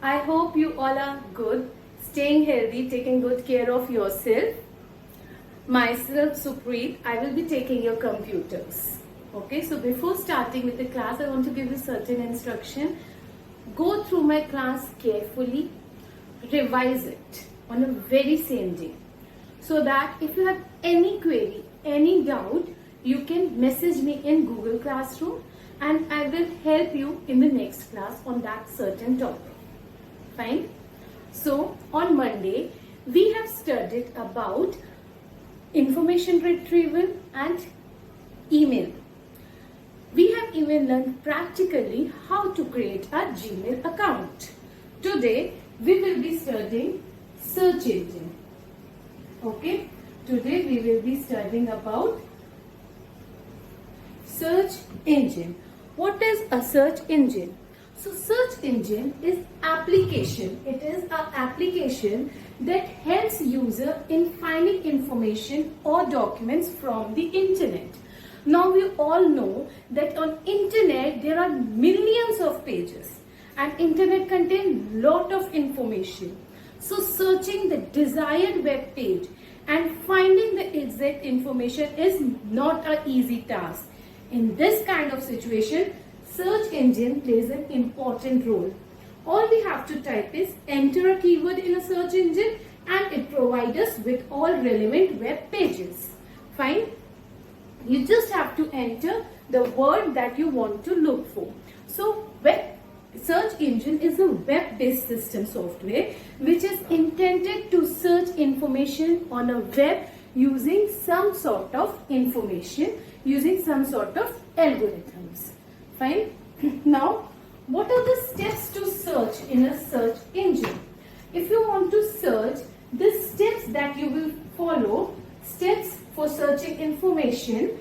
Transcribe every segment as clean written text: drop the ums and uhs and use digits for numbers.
I hope you all are good, staying healthy, taking good care of yourself. Myself, Supreet, I will be taking your computers. Okay, so before starting with the class, I want to give you certain instruction. Go through my class carefully, revise it on a very same day, so that if you have any query, any doubt, you can message me in Google Classroom and I will help you in the next class on that certain topic. Fine. So on Monday, we have studied about information retrieval and email. We have even learned practically how to create a Gmail account. Today, we will be studying search engine. Okay. Today, we will be studying about search engine. What is a search engine? So search engine is application. It is an application that helps user in finding information or documents from the internet. Now we all know that on internet there are millions of pages and internet contains lot of information. So searching the desired web page and finding the exact information is not an easy task. In this kind of situation, search engine plays an important role. All we have to type is enter a keyword in a search engine and it provides us with all relevant web pages. Fine. You just have to enter the word that you want to look for. So search engine is a web-based system software which is intended to search information on a web using some sort of information, using some sort of algorithms. Fine. Now, what are the steps to search in a search engine? If you want to search, the steps that you will follow, steps for searching information,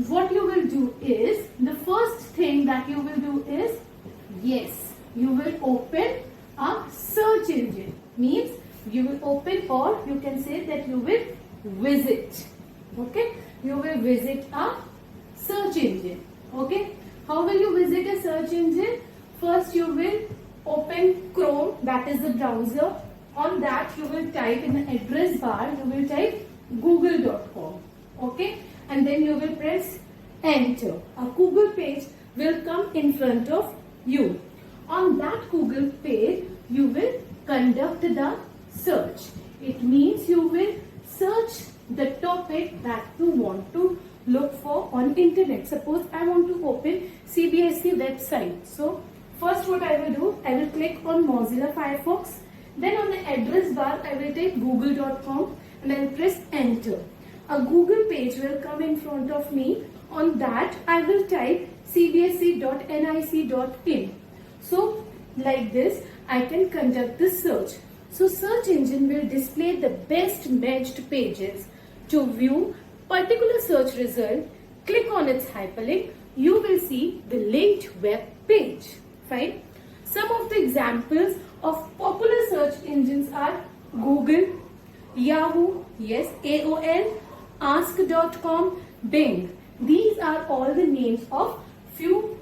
what you will do is, the first thing that you will do is, yes, you will open a search engine. Means you will open, or you can say that you will visit. Okay, you will visit a search engine. Okay, how will you visit a search engine? First you will open Chrome, that is the browser. On that you will type in the address bar, you will type google.com. Okay, and then you will press enter. A Google page will come in front of you. On that Google page you will conduct the search. It means you will search the topic that you want to look for on internet. Suppose I want to open CBSE website. So first what I will do, I will click on Mozilla Firefox. Then on the address bar I will type google.com and I will press enter. A Google page will come in front of me. On that I will type cbse.nic.in. So like this I can conduct the search. So search engine will display the best matched pages. To view particular search result, click on its hyperlink. You will see the linked web page. Fine. Some of the examples of popular search engines are Google, Yahoo, yes, AOL, Ask.com, Bing. These are all the names of few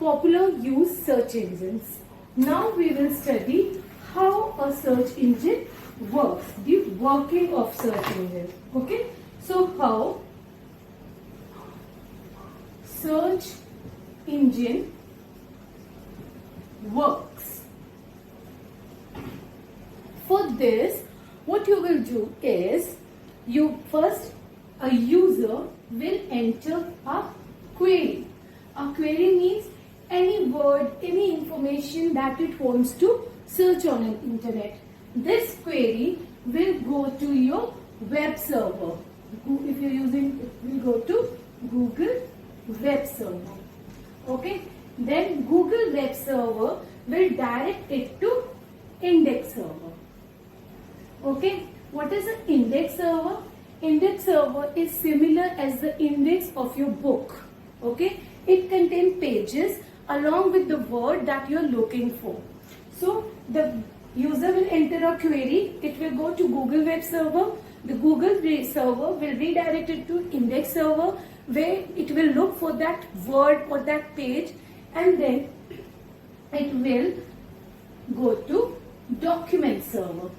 popular used search engines. Now we will study how a search engine works, the working of search engine. Okay, so how search engine works. For this, what you will do is, a user will enter a query. A query means any word, any information that it wants to search on an internet. This query will go to your web server. If you're using, it will go to Google web server. Okay. Then Google web server will direct it to index server. Okay. What is an index server? Index server is similar as the index of your book. Okay. It contains pages along with the word that you are looking for. So the user will enter a query. It will go to Google web server. The Google server will redirect it to index server, where it will look for that word or that page, and then it will go to document server.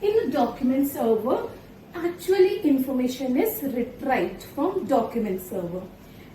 In the document server, actually information is retrieved from document server,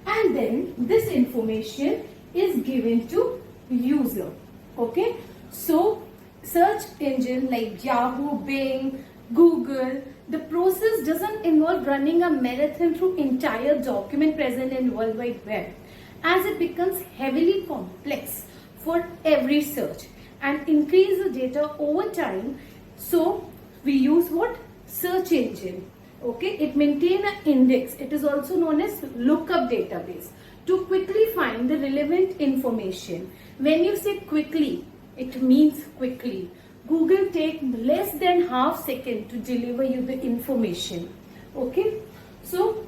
and then this information is given to user. Okay, so search engine like Yahoo, Bing, Google, the process doesn't involve running a marathon through entire document present in World Wide Web, as it becomes heavily complex for every search and increase the data over time. So we use what? Search engine. Okay, it maintains an index. It is also known as lookup database to quickly find the relevant information. When you say quickly, it means quickly. Google takes less than half second to deliver you the information. Okay, so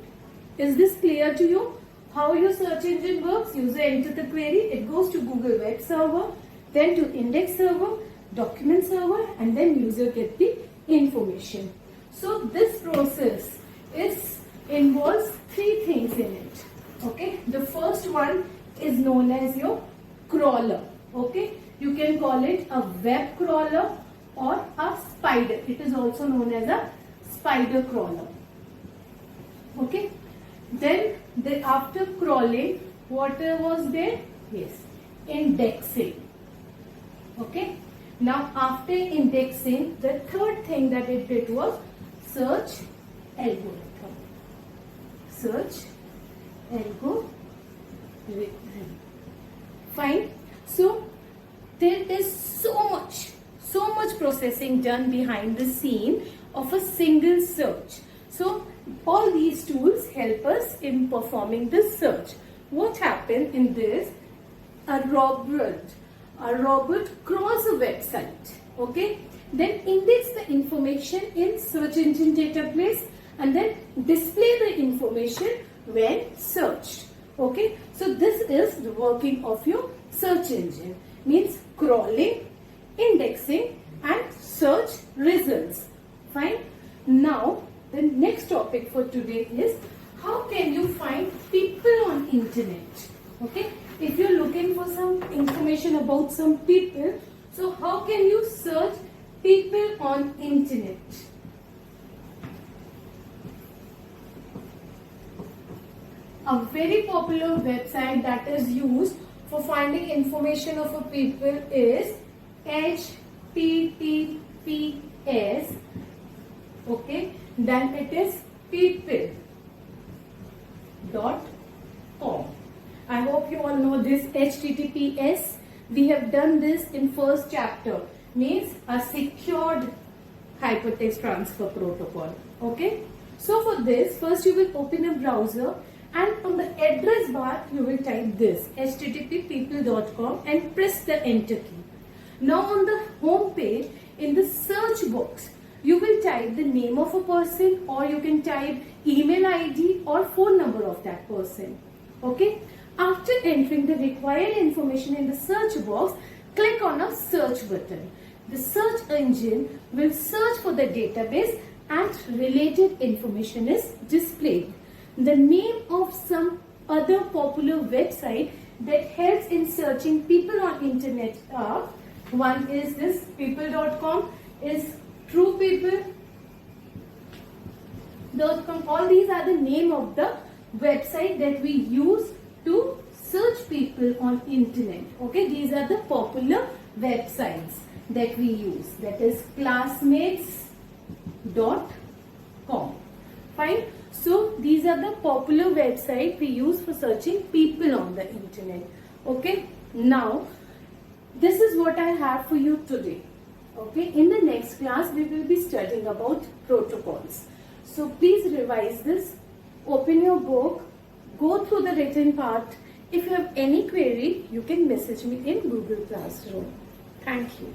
is this clear to you? How your search engine works? User enter the query, it goes to Google web server, then to index server, document server, and then user get the information. So this process involves three things in it. Okay, the first one is known as your crawler. Okay, you can call it a web crawler or a spider. It is also known as a spider crawler. Okay, then after crawling, what was there? Yes, indexing. Okay, now after indexing, the third thing that it did was search algorithm. Search algorithm. Fine. So there is so much processing done behind the scene of a single search. So all these tools help us in performing this search. What happened in this? A robot crawls a website. Okay, then index the information in search engine database and then display the information when searched. Okay, so this is the working of your search engine, means crawling, indexing and search results. Fine. Now the next topic for today is how can you find people on internet. Okay, if you're looking for some information about some people, so how can you search people on internet? A very popular website that is used for finding information of a people is HTTPS. Okay, then it is people.com. I hope you all know this HTTPS. We have done this in first chapter, means a secured hypertext transfer protocol. Okay, so for this, first you will open a browser and on the address bar you will type this http://people.com and press the enter key. Now on the home page, in the search box, you will type the name of a person, or you can type email ID or phone number of that person. Okay, after entering the required information in the search box, click on a search button. The search engine will search for the database and related information is displayed. The name of some other popular website that helps in searching people on internet are, one is this people.com, is truepeople.com. All these are the name of the website that we use to search people on internet. Okay, these are the popular websites that we use, that is classmates.com. Fine. So these are the popular websites we use for searching people on the internet. Okay, now this is what I have for you today. Okay, in the next class we will be studying about protocols. So please revise this, open your book, go through the written part. If you have any query, you can message me in Google Classroom. Thank you.